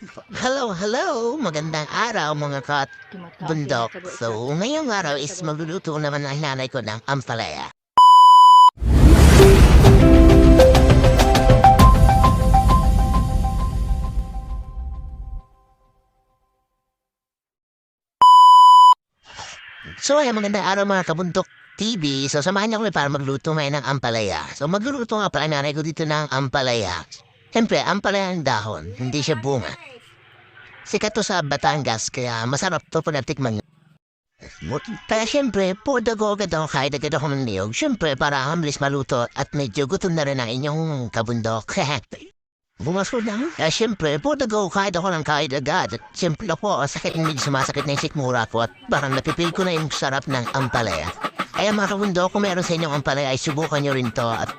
Hello! Magandang araw mga bundok. So, ngayong araw is magluluto naman ang nanay ko ng ampalaya. So, ay magandang araw mga kabundok TV. So, samahan niyo kami para magluto ngayon ng ampalaya. So, magluluto nga pala nanay ko dito ng ampalaya. Siyempre, ampalaya ang dahon, hindi siya bunga. Sikat to sa Batangas, kaya masarap to pag natikman nyo. Kaya siyempre, podago agad ako kahit agad ako ng niyog. Siyempre, para mabilis maluto at medyo gutom na rin ang inyong kabundok. Bumasko na. Kaya siyempre, podago kahit ako ng kahit agad. At siyempre po, sakit medyo sumasakit na yung sikmura ko at parang napipil ko na yung sarap ng ampalaya. Kaya mga kabundok, kung meron sa inyong ampalaya, ay subukan nyo rin to at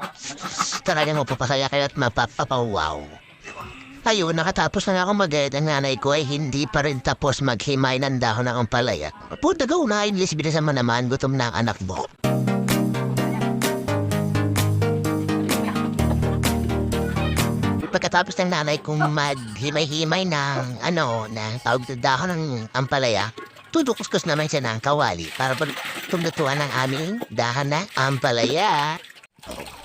talagang mapapasaya kayo at mapapawaw. Ayun, nakatapos na nga akong mag-edit. Ang nanay ko ay hindi pa rin tapos maghimay ng dahon ng ampalaya. Puta go na, English bilisan mo naman, gutom na ang anak mo. Pagkatapos ng nanay kong maghimay-himay ng tawag na dahon ng ampalaya, tudukuskus naman siya ng kawali para tumlutuan ng aming dahon ng ampalaya.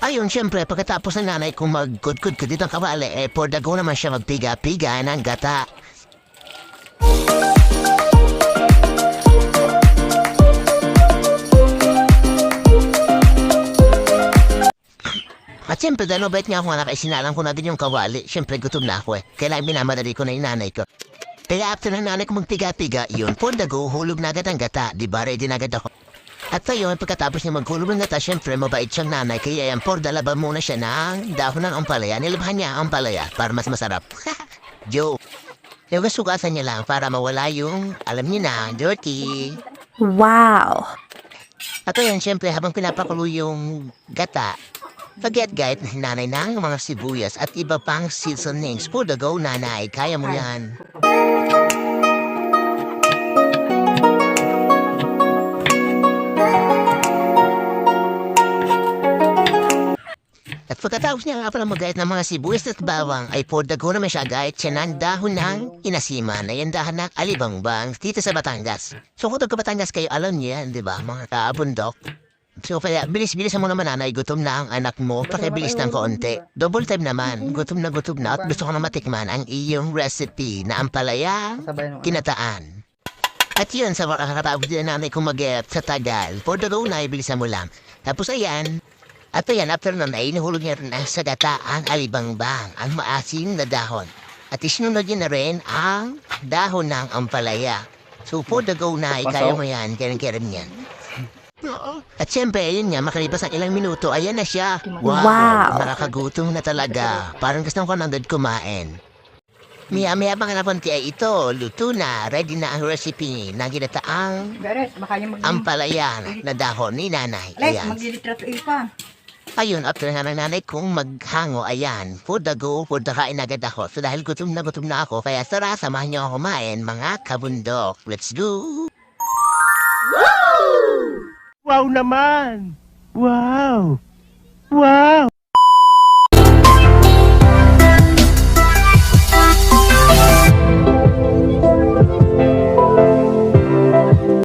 Ayun, siyempre, pagkatapos ng nanay kong magkudkud ko dito ang kawali, for the go naman siya magpiga-piga ng gata. At siyempre, dahil mabait nga ako anak, ay sinalang ko na din yung kawali. Siyempre, gutom na ako Kailangan minamadali ko na yung nanay ko. Kaya after ng nanay ko magpiga-piga, yun, for the go, hulog na agad ang gata. Diba, ready na agad ako. At ayun, pagkatapos niya maghulog ng gata, syempre mabait siyang nanay, kaya yan, dalaban muna siya ng dahon ng ampalaya. Nilabhan niya ang ampalaya para mas masarap. Joke. Yung sugasan niya lang para mawala yung, alam niyo na, dirty. Wow! At ayun, syempre, habang pinapakulo yung gata, forget guide na nanay ng mga sibuyas at iba pang seasonings. For the go, nanay, kaya mo yan. At pagkatapos niya nga pala mag-gayat ng mga sibuyas at bawang, ay podago naman siya gayat siya ng dahon ng inasiman na yung dahon ng alibangbang dito sa Batangas. So kung taga Batangas kayo, alam niyo yan, di ba, mga kabundok? So kaya bilis-bilis mo naman nanay, gutom na ang anak mo, pakibilis ng kaunti. Double time naman, gutom na at gusto ko na matikman ang iyong recipe na ampalaya kinataan. At yun, sa kakatapos din nanay kong mag-gayat sa tagal, podago na ibilisan mo lang. Tapos ayan, at ayan, after nun ay nahulog niya rin sa gata ang alibangbang, ang maasim na dahon. At isinunod niya na rin ang dahon ng ampalaya. So for the go na, kaya mo yan, kaya-kaya yan. At siyempre, ayun nga, makalipas ang ilang minuto, ayan na siya. Wow! Nakakagutom na talaga. Parang gusto ko nandun kumain. Maya-maya mga napunti ay ito, luto na, ready na ang recipe na ginataang ampalaya na dahon ni nanay. Ayan. Ayun, after nga ng nanay kong maghango, ayan, food the go, food the kain agad ako. So dahil gutom na ako, kaya tara, samahan niyo ako kumain, mga kabundok. Let's go! Wow naman! Wow! Wow!